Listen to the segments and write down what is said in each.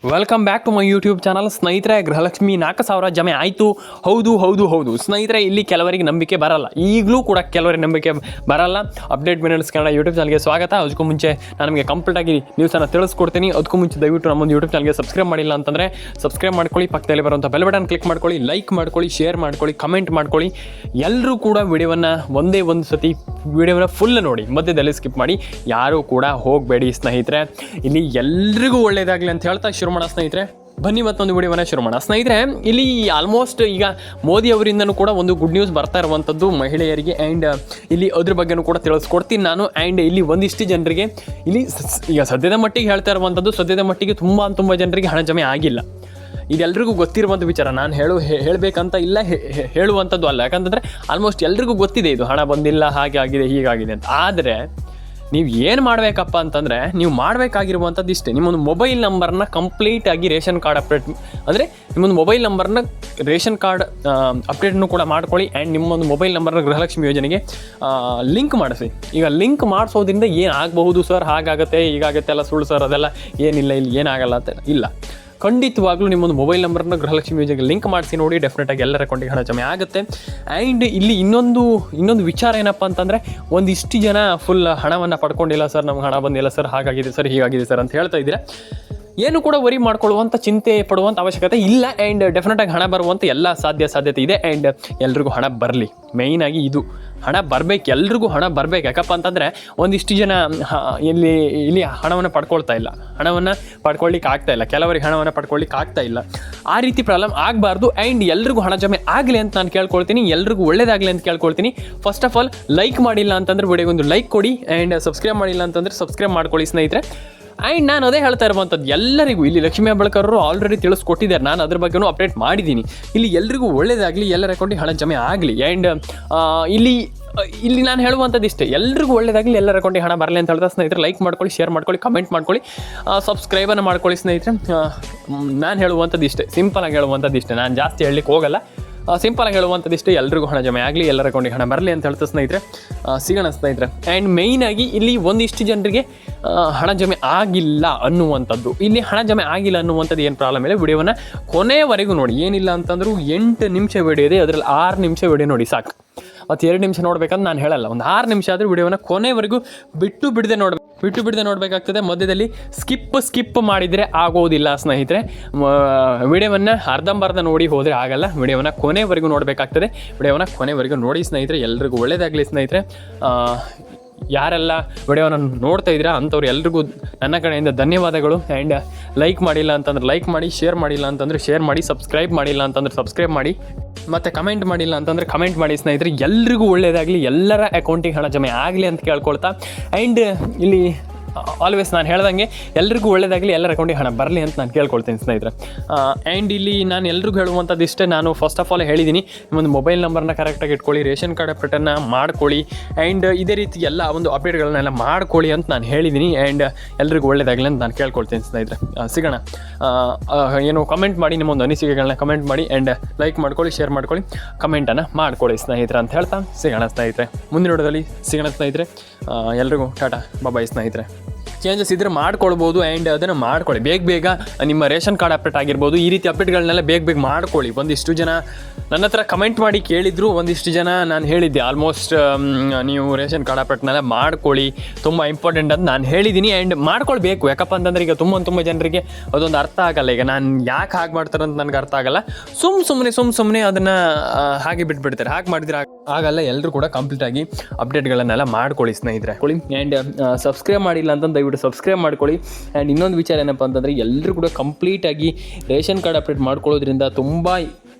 Welcome back to my YouTube channel. ಸ್ನೇಹಿತರೆ, ಗೃಹಲಕ್ಷ್ಮಿ 4,000 ಜಮೆ ಆಯಿತು. ಹೌದು ಸ್ನೇಹಿತರೆ, ಇಲ್ಲಿ ಕೆಲವರಿಗೆ ನಂಬಿಕೆ ಬರಲ್ಲ, ಈಗಲೂ ಕೂಡ ಕೆಲವರಿಗೆ ನಂಬಿಕೆ ಬರಲ್ಲ. ಅಪ್ಡೇಟ್ ಮಿನಿಟ್ಸ್ ಕನ್ನಡ ಯೂಟ್ಯೂಬ್ ಚಾನಲ್ಗೆ ಸ್ವಾಗತ. ಅದಕ್ಕೂ ಮುಂಚೆ ನಾನು ನಿಮಗೆ ಕಂಪ್ಲೀಟಾಗಿ ನ್ಯೂಸನ್ನು ತಿಳಿಸ್ಕೊಡ್ತೀನಿ. ಅದಕ್ಕೂ ಮುಂಚೆ ದಯವಿಟ್ಟು ನಮ್ಮೊಂದು ಯೂಟ್ಯೂಬ್ ಚಾನಲ್ಗೆ ಸಬ್ಸ್ಕ್ರೈಬ್ ಮಾಡಿಲ್ಲ ಅಂತಂದರೆ ಸಬ್ಸ್ಕ್ರೈಬ್ ಮಾಡ್ಕೊಳ್ಳಿ, ಪಕ್ಕದಲ್ಲಿ ಬರುವಂಥ ಬೆಲ್ ಬಟನ್ ಕ್ಲಿಕ್ ಮಾಡ್ಕೊಳ್ಳಿ, ಲೈಕ್ ಮಾಡ್ಕೊಳ್ಳಿ, ಶೇರ್ ಮಾಡ್ಕೊಳ್ಳಿ, ಕಮೆಂಟ್ ಮಾಡ್ಕೊಳ್ಳಿ. ಎಲ್ಲರೂ ಕೂಡ ವಿಡಿಯೋವನ್ನು ಒಂದೇ ಒಂದು ಸತಿ ವಿಡಿಯೋನ ಫುಲ್ ನೋಡಿ, ಮಧ್ಯದಲ್ಲಿ ಸ್ಕಿಪ್ ಮಾಡಿ ಯಾರೂ ಕೂಡ ಹೋಗಬೇಡಿ ಸ್ನೇಹಿತರೆ. ಇಲ್ಲಿ ಎಲ್ರಿಗೂ ಒಳ್ಳೆಯದಾಗಲಿ ಅಂತ ಹೇಳ್ತಾ ಶುರು ಮಾಡೋಣ ಸ್ನೇಹಿತರೆ. ಬನ್ನಿ ಮತ್ತೊಂದು ವಿಡಿಯೋನ ಶುರು ಮಾಡೋಣ ಸ್ನೇಹಿತರೆ. ಇಲ್ಲಿ ಆಲ್ಮೋಸ್ಟ್ ಈಗ ಮೋದಿ ಅವರಿಂದನೂ ಕೂಡ ಒಂದು ಗುಡ್ ನ್ಯೂಸ್ ಬರ್ತಾ ಇರುವಂಥದ್ದು ಮಹಿಳೆಯರಿಗೆ, ಆ್ಯಂಡ್ ಇಲ್ಲಿ ಅದ್ರ ಬಗ್ಗೆನೂ ಕೂಡ ತಿಳಿಸ್ಕೊಡ್ತೀನಿ ನಾನು. ಆ್ಯಂಡ್ ಇಲ್ಲಿ ಒಂದಿಷ್ಟು ಜನರಿಗೆ ಇಲ್ಲಿ ಈಗ ಸದ್ಯದ ಮಟ್ಟಿಗೆ ಹೇಳ್ತಾ ಇರುವಂಥದ್ದು, ಸದ್ಯದ ಮಟ್ಟಿಗೆ ತುಂಬ ಜನರಿಗೆ ಹಣ ಜಮೆ ಆಗಿಲ್ಲ. ಇದೆಲ್ರಿಗೂ ಗೊತ್ತಿರುವಂಥ ವಿಚಾರ, ನಾನು ಹೇಳಬೇಕಂತ ಇಲ್ಲ, ಹೇಳುವಂಥದ್ದು ಅಲ್ಲ. ಯಾಕಂತಂದರೆ ಆಲ್ಮೋಸ್ಟ್ ಎಲ್ರಿಗೂ ಗೊತ್ತಿದೆ ಇದು ಹಣ ಬಂದಿಲ್ಲ, ಹಾಗೆ ಆಗಿದೆ ಹೀಗಾಗಿದೆ ಅಂತ. ಆದರೆ ನೀವು ಏನು ಮಾಡಬೇಕಪ್ಪ ಅಂತಂದರೆ, ನೀವು ಮಾಡಬೇಕಾಗಿರುವಂಥದ್ದು ಇಷ್ಟೇ. ನಿಮ್ಮೊಂದು ಮೊಬೈಲ್ ನಂಬರ್ನ ಕಂಪ್ಲೀಟಾಗಿ ರೇಷನ್ ಕಾರ್ಡ್ ಅಪ್ಡೇಟ್, ಅಂದರೆ ನಿಮ್ಮೊಂದು ಮೊಬೈಲ್ ನಂಬರ್ನ ರೇಷನ್ ಕಾರ್ಡ್ ಅಪ್ಡೇಟನ್ನು ಕೂಡ ಮಾಡ್ಕೊಳ್ಳಿ. ಆ್ಯಂಡ್ ನಿಮ್ಮೊಂದು ಮೊಬೈಲ್ ನಂಬರ್ನ ಗೃಹಲಕ್ಷ್ಮಿ ಯೋಜನೆಗೆ ಲಿಂಕ್ ಮಾಡಿಸಿ. ಈಗ ಲಿಂಕ್ ಮಾಡಿಸೋದ್ರಿಂದ ಏನು ಆಗಬಹುದು ಸರ್, ಹಾಗಾಗುತ್ತೆ ಹೀಗಾಗುತ್ತೆ ಎಲ್ಲ ಸುಳ್ಳು ಸರ್, ಅದೆಲ್ಲ ಏನಿಲ್ಲ, ಇಲ್ಲಿ ಏನಾಗಲ್ಲ ಅಂತ ಇಲ್ಲ. ಖಂಡಿತವಾಗ್ಲೂ ನಿಮ್ಮೊಂದು ಮೊಬೈಲ್ ನಂಬರ್ನ ಗೃಹಲಕ್ಷ್ಮಿ ಯೋಜನೆಗೆ ಲಿಂಕ್ ಮಾಡಿಸಿ ನೋಡಿ, ಡೆಫಿನೆಟಾಗಿ ಎಲ್ಲರ ಅಕೌಂಟಿಗೆ ಹಣ ಜಮೆ ಆಗುತ್ತೆ. ಆ್ಯಂಡ್ ಇಲ್ಲಿ ಇನ್ನೊಂದು ವಿಚಾರ ಏನಪ್ಪ ಅಂತಂದರೆ, ಒಂದಿಷ್ಟು ಜನ ಫುಲ್ ಹಣವನ್ನು ಪಡ್ಕೊಂಡಿಲ್ಲ ಸರ್, ನಮ್ಗೆ ಹಣ ಬಂದಿಲ್ಲ ಸರ್, ಹಾಗಾಗಿದೆ ಸರ್, ಹೀಗಾಗಿದೆ ಸರ್ ಅಂತ ಹೇಳ್ತಾ ಇದ್ದೀರಾ. ಏನು ಕೂಡ ವರಿ ಮಾಡ್ಕೊಳ್ಳುವಂಥ, ಚಿಂತೆ ಪಡುವಂಥ ಅವಶ್ಯಕತೆ ಇಲ್ಲ. ಆ್ಯಂಡ್ ಡೆಫಿನೆಟಾಗಿ ಹಣ ಬರುವಂಥ ಎಲ್ಲ ಸಾಧ್ಯತೆ ಇದೆ. ಆ್ಯಂಡ್ ಎಲ್ರಿಗೂ ಹಣ ಬರಲಿ, ಮೇಯ್ನಾಗಿ ಇದು ಹಣ ಬರಬೇಕು, ಎಲ್ರಿಗೂ ಹಣ ಬರಬೇಕು. ಯಾಕಪ್ಪ ಅಂತಂದರೆ ಒಂದಿಷ್ಟು ಜನ ಇಲ್ಲಿ ಹಣವನ್ನು ಪಡ್ಕೊಳ್ತಾ ಇಲ್ಲ, ಹಣವನ್ನು ಪಡ್ಕೊಳ್ಳಿಕ್ಕೆ ಆಗ್ತಾ ಇಲ್ಲ, ಕೆಲವರಿಗೆ ಹಣವನ್ನು ಪಡ್ಕೊಳ್ಳಿಕ್ಕೆ ಆಗ್ತಾ ಇಲ್ಲ. ಆ ರೀತಿ ಪ್ರಾಬ್ಲಮ್ ಆಗಬಾರ್ದು. ಆ್ಯಂಡ್ ಎಲ್ರಿಗೂ ಹಣ ಜಮೆ ಆಗಲಿ ಅಂತ ನಾನು ಕೇಳ್ಕೊಳ್ತೀನಿ, ಎಲ್ರಿಗೂ ಒಳ್ಳೇದಾಗಲಿ ಅಂತ ಕೇಳ್ಕೊಳ್ತೀನಿ. ಫಸ್ಟ್ ಆಫ್ ಆಲ್ ಲೈಕ್ ಮಾಡಿಲ್ಲ ಅಂತಂದರೆ ವಿಡಿಯೋಗೊಂದು ಲೈಕ್ ಕೊಡಿ, ಆ್ಯಂಡ್ ಸಬ್ಸ್ಕ್ರೈಬ್ ಮಾಡಿಲ್ಲ ಅಂತಂದರೆ ಸಬ್ಸ್ಕ್ರೈಬ್ ಮಾಡ್ಕೊಳ್ಳಿ ಸ್ನೇಹಿತರೆ. ಆ್ಯಂಡ್ ನಾನು ಅದೇ ಹೇಳ್ತಾ ಇರುವಂಥದ್ದು ಎಲ್ಲರಿಗೂ, ಇಲ್ಲಿ ಲಕ್ಷ್ಮೀ ಹೆಬ್ಬಾಳ್ಕರ್ ಆಲ್ರೆಡಿ ತಿಳಿಸ್ಕೊಟ್ಟಿದ್ದಾರೆ, ನಾನು ಅದ್ರ ಬಗ್ಗೆನೂ ಅಪ್ಡೇಟ್ ಮಾಡಿದ್ದೀನಿ. ಇಲ್ಲಿ ಎಲ್ರಿಗೂ ಒಳ್ಳೇದಾಗಲಿ, ಎಲ್ಲರ ಅಕೌಂಟಿಗೆ ಹಣ ಜಮೆ ಆಗಲಿ. ಆ್ಯಂಡ್ ಇಲ್ಲಿ ನಾನು ಹೇಳುವಂಥದ್ದು ಇಷ್ಟೇ, ಎಲ್ರಿಗೂ ಒಳ್ಳೇದಾಗಲಿ, ಎಲ್ಲರ ಅಕೌಂಟಿಗೆ ಹಣ ಬರಲಿ ಅಂತ ಹೇಳ್ತಾ ಸ್ನೇಹಿತರೆ, ಲೈಕ್ ಮಾಡ್ಕೊಳ್ಳಿ, ಶೇರ್ ಮಾಡ್ಕೊಳ್ಳಿ, ಕಮೆಂಟ್ ಮಾಡ್ಕೊಳ್ಳಿ, ಸಬ್ಸ್ಕ್ರೈಬನ್ನು ಮಾಡ್ಕೊಳ್ಳಿ ಸ್ನೇಹಿತರೆ. ನಾನು ಹೇಳುವಂಥದ್ದು ಇಷ್ಟೇ, ಸಿಂಪಲಾಗಿ ಹೇಳುವಂಥದ್ದು ಇಷ್ಟೇ, ನಾನು ಜಾಸ್ತಿ ಹೇಳಲಿಕ್ಕೆ ಹೋಗಲ್ಲ. ಸಿಂಪಲಾಗಿ ಹೇಳುವಂಥದ್ದು ಇಷ್ಟೇ, ಎಲ್ರಿಗೂ ಹಣ ಜಮೆ ಆಗಲಿ, ಎಲ್ಲರ ಅಕೌಂಟಿಗೆ ಹಣ ಬರಲಿ ಅಂತ ಹೇಳ್ತಾ ಸ್ನೇಹಿತರೆ ಸಿಗೋಣ ಸ್ನೇಹಿತರೆ. ಆ್ಯಂಡ್ ಮೇಯ್ನಾಗಿ ಇಲ್ಲಿ ಒಂದಿಷ್ಟು ಜನರಿಗೆ ಹಣ ಜಮೆ ಆಗಿಲ್ಲ ಅನ್ನುವಂಥದ್ದು, ಇಲ್ಲಿ ಹಣ ಜಮೆ ಆಗಿಲ್ಲ ಅನ್ನುವಂಥದ್ದು ಏನು ಪ್ರಾಬ್ಲಮ್ ಇಲ್ಲ. ವಿಡಿಯೋವನ್ನು ಕೊನೆಯವರೆಗೂ ನೋಡಿ, ಏನಿಲ್ಲ ಅಂತಂದರೂ 8 ನಿಮಿಷ ವಿಡಿಯೋ ಇದೆ, ಅದರಲ್ಲಿ 6 ನಿಮಿಷ ವಿಡಿಯೋ ನೋಡಿ ಸಾಕು. ಮತ್ತು 2 ನಿಮಿಷ ನೋಡ್ಬೇಕಂತ ನಾನು ಹೇಳಲ್ಲ, ಒಂದು 6 ನಿಮಿಷ ಆದರೆ ವಿಡಿಯೋವನ್ನು ಕೊನೆವರೆಗೂ ಬಿಟ್ಟು ಬಿಡದೆ ನೋಡಬೇಕಾಗ್ತದೆ. ಮಧ್ಯದಲ್ಲಿ ಸ್ಕಿಪ್ ಮಾಡಿದರೆ ಆಗೋದಿಲ್ಲ ಸ್ನೇಹಿತರೆ. ವಿಡಿಯೋವನ್ನು ಅರ್ಧಂಬರ್ಧ ನೋಡಿ ಹೋದರೆ ಆಗಲ್ಲ, ವಿಡಿಯೋವನ್ನು ಕೊನೆವರೆಗೂ ನೋಡಬೇಕಾಗ್ತದೆ. ವಿಡಿಯೋವನ್ನು ಕೊನೆವರೆಗೂ ನೋಡಿ ಸ್ನೇಹಿತರೆ, ಎಲ್ರಿಗೂ ಒಳ್ಳೆಯದಾಗಲಿ ಸ್ನೇಹಿತರೆ. ಯಾರೆಲ್ಲ ವಿಡಿಯೋನ ನೋಡ್ತಾ ಇದ್ದೀರಾ ಅಂಥವ್ರು ಎಲ್ರಿಗೂ ನನ್ನ ಕಡೆಯಿಂದ ಧನ್ಯವಾದಗಳು. ಆ್ಯಂಡ್ ಲೈಕ್ ಮಾಡಿಲ್ಲ ಅಂತಂದ್ರೆ ಲೈಕ್ ಮಾಡಿ, ಶೇರ್ ಮಾಡಿಲ್ಲ ಅಂತಂದರೆ ಶೇರ್ ಮಾಡಿ, ಸಬ್ಸ್ಕ್ರೈಬ್ ಮಾಡಿಲ್ಲ ಅಂತಂದರೆ ಸಬ್ಸ್ಕ್ರೈಬ್ ಮಾಡಿ, ಮತ್ತು ಕಮೆಂಟ್ ಮಾಡಿಲ್ಲ ಅಂತಂದರೆ ಕಮೆಂಟ್ ಮಾಡಿ ಸ್ನೇಹಿತರೆ. ಎಲ್ರಿಗೂ ಒಳ್ಳೆಯದಾಗಲಿ, ಎಲ್ಲರ ಅಕೌಂಟಿಗೆ ಹಣ ಜಮೆ ಆಗಲಿ ಅಂತ ಕೇಳ್ಕೊಳ್ತಾ, ಆ್ಯಂಡ್ ಇಲ್ಲಿ ಆಲ್ವೇಸ್ ನಾನು ಹೇಳ್ದಂಗೆ ಎಲ್ರಿಗೂ ಒಳ್ಳೆಯದಾಗಲಿ, ಎಲ್ಲರ ಅಕೌಂಟಿಗೆ ಹಣ ಬರಲಿ ಅಂತ ನಾನು ಕೇಳ್ಕೊಳ್ತೀನಿ ಸ್ನೇಹಿತರೆ. ಆ್ಯಂಡ್ ಇಲ್ಲಿ ನಾನು ಎಲ್ರಿಗೂ ಹೇಳುವಂಥದ್ದು ಇಷ್ಟೇ, ನಾನು ಫಸ್ಟ್ ಆಫ್ ಆಲ್ ಹೇಳಿದ್ದೀನಿ, ಒಂದು ಮೊಬೈಲ್ ನಂಬರ್ನ ಕರೆಕ್ಟಾಗಿ ಇಟ್ಕೊಳ್ಳಿ, ರೇಷನ್ ಕಾರ್ಡ್ ಅಪ್ಡೇಟನ್ನು ಮಾಡ್ಕೊಳ್ಳಿ, ಆ್ಯಂಡ್ ಇದೇ ರೀತಿ ಎಲ್ಲ ಒಂದು ಅಪ್ಡೇಟ್ಗಳನ್ನೆಲ್ಲ ಮಾಡ್ಕೊಳ್ಳಿ ಅಂತ ನಾನು ಹೇಳಿದ್ದೀನಿ. ಆ್ಯಂಡ್ ಎಲ್ರಿಗೂ ಒಳ್ಳೆಯದಾಗಲಿ ಅಂತ ನಾನು ಕೇಳ್ಕೊಳ್ತೀನಿ ಸ್ನೇಹಿತರೆ. ಸಿಗೋಣ, ಏನು ಕಮೆಂಟ್ ಮಾಡಿ, ನಿಮ್ಮೊಂದು ಅನಿಸಿಕೆಗಳನ್ನ ಕಮೆಂಟ್ ಮಾಡಿ, ಆ್ಯಂಡ್ ಲೈಕ್ ಮಾಡ್ಕೊಳ್ಳಿ, ಶೇರ್ ಮಾಡ್ಕೊಳ್ಳಿ, ಕಮೆಂಟನ್ನು ಮಾಡ್ಕೊಳ್ಳಿ ಸ್ನೇಹಿತರೆ ಅಂತ ಹೇಳ್ತಾ ಸಿಗೋಣ ಸ್ನೇಹಿತರೆ. ಮುಂದಿನ ವಿಡಿಯೋದಲ್ಲಿ ಸಿಗೋಣ ಸ್ನೇಹಿತರೆ. ಎಲ್ರಿಗೂ ಟಾಟಾ, ಬಾಯ್ ಸ್ನೇಹಿತರೆ. ಚೇಂಜಸ್ ಇದ್ದರೆ ಮಾಡ್ಕೊಳ್ಬೋದು, ಆ್ಯಂಡ್ ಅದನ್ನು ಮಾಡ್ಕೊಳ್ಳಿ ಬೇಗ. ನಿಮ್ಮ ರೇಷನ್ ಕಾರ್ಡ್ ಅಪ್ಡೇಟ್ ಆಗಿರ್ಬೋದು, ಈ ರೀತಿ ಅಪ್ಡೇಟ್ಗಳನ್ನೆಲ್ಲ ಬೇಗ ಮಾಡ್ಕೊಳ್ಳಿ. ಒಂದಿಷ್ಟು ಜನ ನನ್ನ ಹತ್ರ ಕಮೆಂಟ್ ಮಾಡಿ ಕೇಳಿದ್ರು, ಒಂದಿಷ್ಟು ಜನ ನಾನು ಹೇಳಿದ್ದೆ ಆಲ್ಮೋಸ್ಟ್ ನೀವು ರೇಷನ್ ಕಾರ್ಡ್ ಅಪ್ಡೇಟ್ನೆಲ್ಲ ಮಾಡ್ಕೊಳ್ಳಿ, ತುಂಬ ಇಂಪಾರ್ಟೆಂಟ್ ಅಂತ ನಾನು ಹೇಳಿದ್ದೀನಿ. ಆ್ಯಂಡ್ ಮಾಡ್ಕೊಳ್ಬೇಕು. ಯಾಕಪ್ಪ ಅಂತಂದರೆ ಈಗ ತುಂಬ ಜನರಿಗೆ ಅದೊಂದು ಅರ್ಥ ಆಗಲ್ಲ. ಈಗ ನಾನು ಯಾಕೆ ಹಾಗೆ ಮಾಡ್ತಾರೆ ಅಂತ ನನಗೆ ಅರ್ಥ ಆಗಲ್ಲ. ಸುಮ್ಮನೆ ಅದನ್ನು ಹಾಗೆ ಬಿಟ್ಬಿಡ್ತಾರೆ. ಹಾಗೆ ಮಾಡಿದ್ರೆ ಆಗಲ್ಲ. ಎಲ್ಲರೂ ಕೂಡ ಕಂಪ್ಲೀಟಾಗಿ ಅಪ್ಡೇಟ್ಗಳನ್ನೆಲ್ಲ ಮಾಡ್ಕೊಳ್ಳಿ ಸ್ನೇಹಿತರೆ. ಆ್ಯಂಡ್ ಸಬ್ಸ್ಕ್ರೈಬ್ ಮಾಡಿಲ್ಲ ಅಂತ ದಯವಿಟ್ಟು ಸಬ್ಸ್ಕ್ರೈಬ್ ಮಾಡ್ಕೊಳ್ಳಿ. ಆ್ಯಂಡ್ ಇನ್ನೊಂದು ವಿಚಾರ ಏನಪ್ಪ ಅಂತಂದರೆ, ಎಲ್ಲರೂ ಕೂಡ ಕಂಪ್ಲೀಟಾಗಿ ರೇಷನ್ ಕಾರ್ಡ್ ಅಪ್ಡೇಟ್ ಮಾಡ್ಕೊಳ್ಳೋದ್ರಿಂದ ತುಂಬ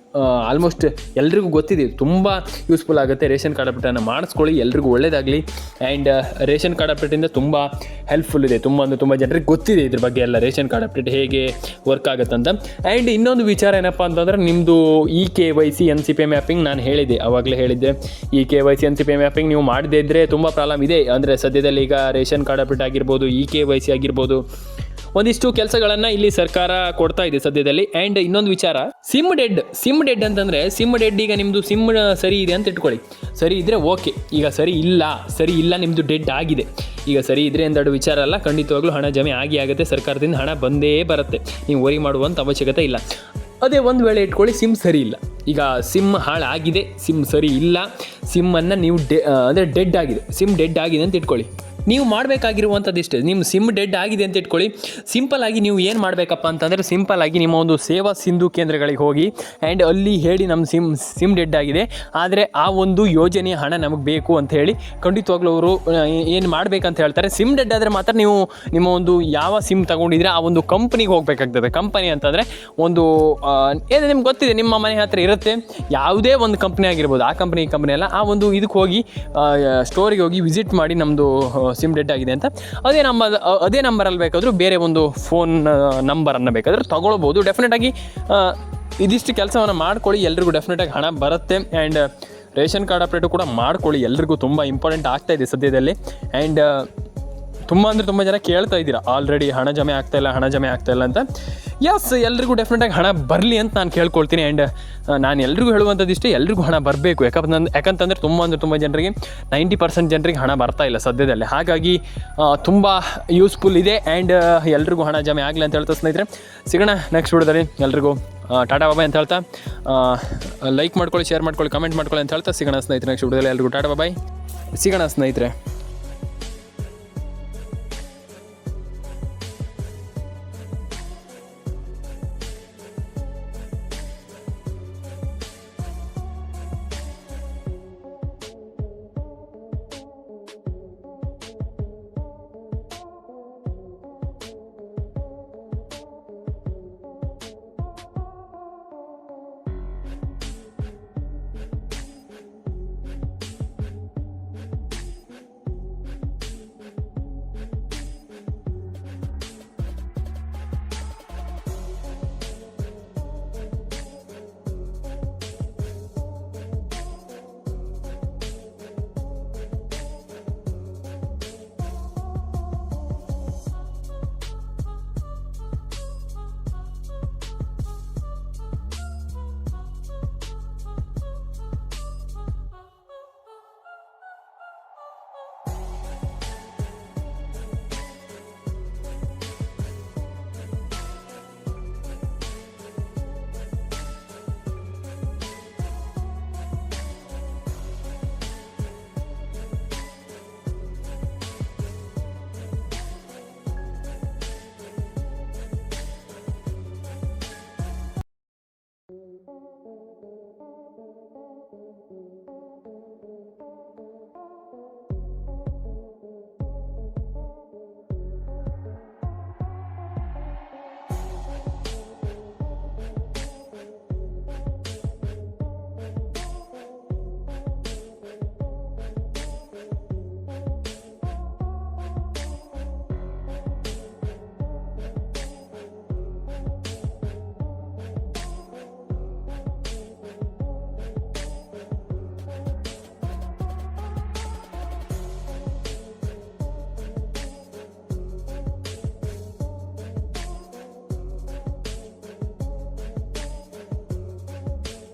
ಆಲ್ಮೋಸ್ಟ್ ಎಲ್ರಿಗೂ ಗೊತ್ತಿದೆ, ತುಂಬ ಯೂಸ್ಫುಲ್ ಆಗುತ್ತೆ. ರೇಷನ್ ಕಾರ್ಡ್ ಅಪ್ಡೇಟನ್ನು ಮಾಡಿಸ್ಕೊಳ್ಳಿ, ಎಲ್ರಿಗೂ ಒಳ್ಳೆಯದಾಗಲಿ. ಆ್ಯಂಡ್ ರೇಷನ್ ಕಾರ್ಡ್ ಅಪ್ಡೇಟಿಂದ ತುಂಬ ಹೆಲ್ಪ್ಫುಲ್ ಇದೆ, ತುಂಬ ಜನರಿಗೆ ಗೊತ್ತಿದೆ ಇದ್ರ ಬಗ್ಗೆ ಎಲ್ಲ, ರೇಷನ್ ಕಾರ್ಡ್ ಅಪ್ಡೇಟ್ ಹೇಗೆ ವರ್ಕ್ ಆಗುತ್ತೆ ಅಂತ. ಆ್ಯಂಡ್ ಇನ್ನೊಂದು ವಿಚಾರ ಏನಪ್ಪ ಅಂತಂದರೆ, ನಿಮ್ಮದು KYC NCPI ಮ್ಯಾಪಿಂಗ್ ನಾನು ಹೇಳಿದ್ದೆ, ಆವಾಗಲೇ ಹೇಳಿದ್ದೆ. KYC NCPI ಮ್ಯಾಪಿಂಗ್ ನೀವು ಮಾಡದೇ ಇದ್ದರೆ ತುಂಬ ಪ್ರಾಬ್ಲಮ್ ಇದೆ. ಅಂದರೆ ಸದ್ಯದಲ್ಲಿ ಈಗ ರೇಷನ್ ಕಾರ್ಡ್ ಅಪ್ಡೇಟ್ ಆಗಿರ್ಬೋದು, KYC ಆಗಿರ್ಬೋದು, ಒಂದಿಷ್ಟು ಕೆಲಸಗಳನ್ನು ಇಲ್ಲಿ ಸರ್ಕಾರ ಕೊಡ್ತಾ ಇದೆ ಸದ್ಯದಲ್ಲಿ. ಆ್ಯಂಡ್ ಇನ್ನೊಂದು ವಿಚಾರ, ಸಿಮ್ ಡೆಡ್ ಅಂತಂದರೆ ಸಿಮ್ ಡೆಡ್, ಈಗ ನಿಮ್ಮದು ಸಿಮ್ ಸರಿ ಇದೆ ಅಂತ ಇಟ್ಕೊಳ್ಳಿ, ಸರಿ ಇದ್ದರೆ ಓಕೆ. ಈಗ ಸರಿ ಇಲ್ಲ ನಿಮ್ಮದು ಡೆಡ್ ಆಗಿದೆ. ಈಗ ಸರಿ ಇದ್ರೆ ಎಂದೆರಡು ವಿಚಾರ ಅಲ್ಲ, ಖಂಡಿತವಾಗ್ಲೂ ಹಣ ಜಮೆ ಆಗುತ್ತೆ, ಸರ್ಕಾರದಿಂದ ಹಣ ಬಂದೇ ಬರುತ್ತೆ, ನೀವು ವರಿ ಮಾಡುವಂಥ ಅವಶ್ಯಕತೆ ಇಲ್ಲ. ಅದೇ ಒಂದು ವೇಳೆ ಇಟ್ಕೊಳ್ಳಿ ಸಿಮ್ ಸರಿ ಇಲ್ಲ, ಈಗ ಸಿಮ್ ಹಾಳಾಗಿದೆ, ಸಿಮ್ ಸರಿ ಇಲ್ಲ, ಸಿಮ್ಮನ್ನು ನೀವು ಅಂದರೆ ಡೆಡ್ ಆಗಿದೆ, ಸಿಮ್ ಡೆಡ್ ಆಗಿದೆ ಅಂತ ಇಟ್ಕೊಳ್ಳಿ. ನೀವು ಮಾಡಬೇಕಾಗಿರುವಂಥದ್ದು ಇಷ್ಟೇ, ನಿಮ್ಮ ಸಿಮ್ ಡೆಡ್ ಆಗಿದೆ ಅಂತ ಇಟ್ಕೊಳ್ಳಿ. ಸಿಂಪಲ್ಲಾಗಿ ನೀವು ಏನು ಮಾಡಬೇಕಪ್ಪ ಅಂತಂದರೆ, ಸಿಂಪಲ್ಲಾಗಿ ನಿಮ್ಮ ಒಂದು ಸೇವಾ ಸಿಂಧು ಕೇಂದ್ರಗಳಿಗೆ ಹೋಗಿ ಆ್ಯಂಡ್ ಅಲ್ಲಿ ಹೇಳಿ ನಮ್ಮ ಸಿಮ್ ಡೆಡ್ ಆಗಿದೆ, ಆದರೆ ಆ ಒಂದು ಯೋಜನೆಯ ಹಣ ನಮಗೆ ಬೇಕು ಅಂತ ಹೇಳಿ ಖಂಡಿತವಾಗ್ಲೂ ಅವರು ಏನು ಮಾಡಬೇಕಂತ ಹೇಳ್ತಾರೆ. ಸಿಮ್ ಡೆಡ್ ಆದರೆ ಮಾತ್ರ ನೀವು ನಿಮ್ಮ ಒಂದು ಯಾವ ಸಿಮ್ ತೊಗೊಂಡಿದ್ರೆ ಆ ಒಂದು ಕಂಪ್ನಿಗೆ ಹೋಗಬೇಕಾಗ್ತದೆ. ಕಂಪನಿ ಅಂತಂದರೆ ಒಂದು ಏನು ನಿಮ್ಗೆ ಗೊತ್ತಿದೆ, ನಿಮ್ಮ ಮನೆ ಹತ್ರ ಇರುತ್ತೆ ಯಾವುದೇ ಒಂದು ಕಂಪ್ನಿ ಆಗಿರ್ಬೋದು, ಆ ಕಂಪ್ನಿ ಅಲ್ಲ, ಆ ಒಂದು ಇದಕ್ಕೆ ಹೋಗಿ ಸ್ಟೋರಿಗೆ ಹೋಗಿ ವಿಸಿಟ್ ಮಾಡಿ ನಮ್ಮದು ಸಿಮ್ ಡೆಡ್ ಆಗಿದೆ ಅಂತ, ಅದೇ ನಂಬರಲ್ಲಿ ಬೇಕಾದರೂ ಬೇರೆ ಒಂದು ಫೋನ್ ನಂಬರನ್ನು ಬೇಕಾದರೂ ತೊಗೊಳ್ಬೋದು. ಡೆಫಿನೆಟಾಗಿ ಇದಿಷ್ಟು ಕೆಲಸವನ್ನು ಮಾಡ್ಕೊಳ್ಳಿ, ಎಲ್ರಿಗೂ ಡೆಫಿನೆಟಾಗಿ ಹಣ ಬರುತ್ತೆ. ಆ್ಯಂಡ್ ರೇಷನ್ ಕಾರ್ಡ್ ಅಪ್ಡೇಟು ಕೂಡ ಮಾಡ್ಕೊಳ್ಳಿ, ಎಲ್ರಿಗೂ ತುಂಬ ಇಂಪಾರ್ಟೆಂಟ್ ಆಗ್ತಾಯಿದೆ ಸದ್ಯದಲ್ಲಿ. ಆ್ಯಂಡ್ ತುಂಬ ಜನ ಕೇಳ್ತಾ ಇದ್ದೀರಾ ಆಲ್ರೆಡಿ ಹಣ ಜಮೆ ಆಗ್ತಾಯಿಲ್ಲ ಅಂತ. ಯಸ್, ಎಲ್ರಿಗೂ ಡೆಫಿನೆಟಾಗಿ ಹಣ ಬರಲಿ ಅಂತ ನಾನು ಕೇಳ್ಕೊಳ್ತೀನಿ. ಆ್ಯಂಡ್ ನಾನು ಎಲ್ರಿಗೂ ಹೇಳುವಂಥದ್ದು ಇಷ್ಟೇ, ಎಲ್ರಿಗೂ ಹಣ ಬರಬೇಕು. ಯಾಕಂತಂದರೆ ತುಂಬ ಜನರಿಗೆ 90% ಜನರಿಗೆ ಹಣ ಬರ್ತಾ ಇಲ್ಲ ಸದ್ಯದಲ್ಲೇ. ಹಾಗಾಗಿ ತುಂಬ ಯೂಸ್ಫುಲ್ ಇದೆ. ಆ್ಯಂಡ್ ಎಲ್ರಿಗೂ ಹಣ ಜಮೆ ಆಗಲಿ ಅಂತ ಹೇಳ್ತಾ ಸ್ನೇಹಿತರೆ, ಸಿಗೋಣ ನೆಕ್ಸ್ಟ್ ವಿಡಿಯೋದಲ್ಲಿ. ಎಲ್ರಿಗೂ ಟಾಟಾ ಬಾಬಾಯ್ ಅಂತ ಹೇಳ್ತಾ, ಲೈಕ್ ಮಾಡ್ಕೊಳ್ಳಿ, ಶೇರ್ ಮಾಡ್ಕೊಳ್ಳಿ, ಕಮೆಂಟ್ ಮಾಡ್ಕೊಳ್ಳಿ ಅಂತ ಹೇಳ್ತಾ ಸಿಗೋಣ ಸ್ನೇಹಿತರೆ ನೆಕ್ಸ್ಟ್ ವಿಡಿಯೋದಲ್ಲಿ. ಎಲ್ರಿಗೂ ಟಾಟಾ ಬಾಬಾಯ್, ಸಿಗೋಣ ಸ್ನೇಹಿತರೆ.